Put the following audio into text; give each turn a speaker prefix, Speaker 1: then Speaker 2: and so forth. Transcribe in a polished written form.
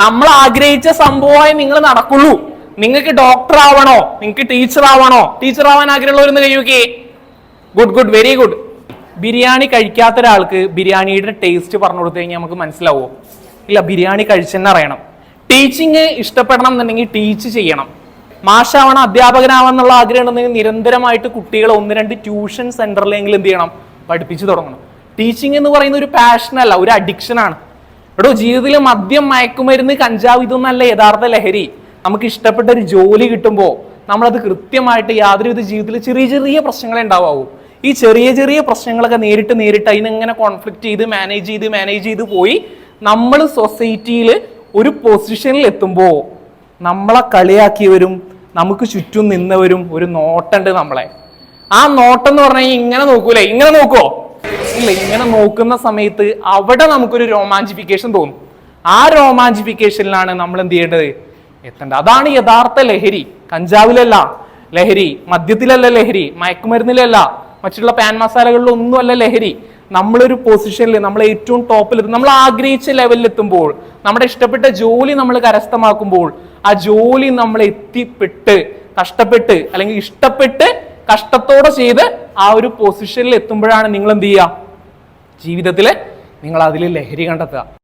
Speaker 1: നമ്മൾ ആഗ്രഹിച്ച സംഭവമായി നിങ്ങൾ നടക്കുള്ളൂ. നിങ്ങൾക്ക് ഡോക്ടർ ആവണോ, നിങ്ങൾക്ക് ടീച്ചർ ആവണോ? ടീച്ചർ ആവാൻ ആഗ്രഹമുള്ളവരൊന്ന് കഴിയൂക്കേ. Good good, very good. Biryani കഴിക്കാത്ത ഒരാൾക്ക് ബിരിയാണിയുടെ ടേസ്റ്റ് പറഞ്ഞു കൊടുത്തു കഴിഞ്ഞാൽ നമുക്ക് മനസ്സിലാവോ? ഇല്ല, ബിരിയാണി കഴിച്ചെന്നെ അറിയണം. ടീച്ചിങ് ഇഷ്ടപ്പെടണം എന്നുണ്ടെങ്കിൽ ടീച്ച് ചെയ്യണം. മാഷാവണം, അധ്യാപകനാവണം എന്നുള്ള ആഗ്രഹം ഉണ്ടെങ്കിൽ നിരന്തരമായിട്ട് കുട്ടികളെ 1-2 ട്യൂഷൻ സെന്ററിലെങ്കിലും എന്ത് ചെയ്യണം, പഠിപ്പിച്ചു തുടങ്ങണം. ടീച്ചിങ് എന്ന് പറയുന്ന ഒരു പാഷനല്ല, ഒരു അഡിക്ഷനാണ്. എടോ, ജീവിതത്തിൽ മദ്യം, മയക്കുമരുന്ന്, കഞ്ചാവ് ഇതൊന്നല്ല യഥാർത്ഥ ലഹരി. നമുക്ക് ഇഷ്ടപ്പെട്ട ഒരു ജോലി കിട്ടുമ്പോൾ നമ്മളത് കൃത്യമായിട്ട് യാതൊരുവിധ ജീവിതത്തിൽ ചെറിയ ചെറിയ പ്രശ്നങ്ങളെ ഉണ്ടാവാവൂ. ഈ ചെറിയ ചെറിയ പ്രശ്നങ്ങളൊക്കെ നേരിട്ട് അതിനെങ്ങനെ കോൺഫ്ലിക്റ്റ് ചെയ്ത് മാനേജ് ചെയ്ത് പോയി നമ്മൾ സൊസൈറ്റിയിൽ ഒരു പൊസിഷനിൽ എത്തുമ്പോൾ നമ്മളെ കളിയാക്കിയവരും നമുക്ക് ചുറ്റും നിന്നവരും ഒരു നോട്ടുണ്ട് നമ്മളെ. ആ നോട്ടം എന്ന് പറഞ്ഞാൽ ഇങ്ങനെ നോക്കൂലേ, ഇങ്ങനെ നോക്കുവോ? ഇല്ല, ഇങ്ങനെ നോക്കുന്ന സമയത്ത് അവിടെ നമുക്കൊരു റൊമാൻറ്റിഫിക്കേഷൻ തോന്നും. ആ റൊമാൻറ്റിഫിക്കേഷനിലാണ് നമ്മൾ എന്ത് ചെയ്യേണ്ടത്, എത്തേണ്ടത്. അതാണ് യഥാർത്ഥ ലഹരി. കഞ്ചാവിലല്ല ലഹരി, മദ്യത്തിലല്ല ലഹരി, മയക്കുമരുന്നിലല്ല, മറ്റുള്ള പാൻ മസാലകളിലൊന്നും അല്ല ലഹരി. നമ്മളൊരു പൊസിഷനിൽ, നമ്മൾ ഏറ്റവും ടോപ്പിൽ, നമ്മൾ ആഗ്രഹിച്ച ലെവലിൽ എത്തുമ്പോൾ, നമ്മുടെ ഇഷ്ടപ്പെട്ട ജോലി നമ്മൾ കരസ്ഥമാക്കുമ്പോൾ, ആ ജോലി നമ്മൾ എത്തിപ്പെട്ട് കഷ്ടപ്പെട്ട് അല്ലെങ്കിൽ ഇഷ്ടപ്പെട്ട് കഷ്ടത്തോടെ ചെയ്ത് ആ ഒരു പൊസിഷനിൽ എത്തുമ്പോഴാണ് നിങ്ങൾ എന്ത് ചെയ്യുക, ജീവിതത്തിൽ നിങ്ങൾ അതിൽ ലഹരി കണ്ടെത്തുക.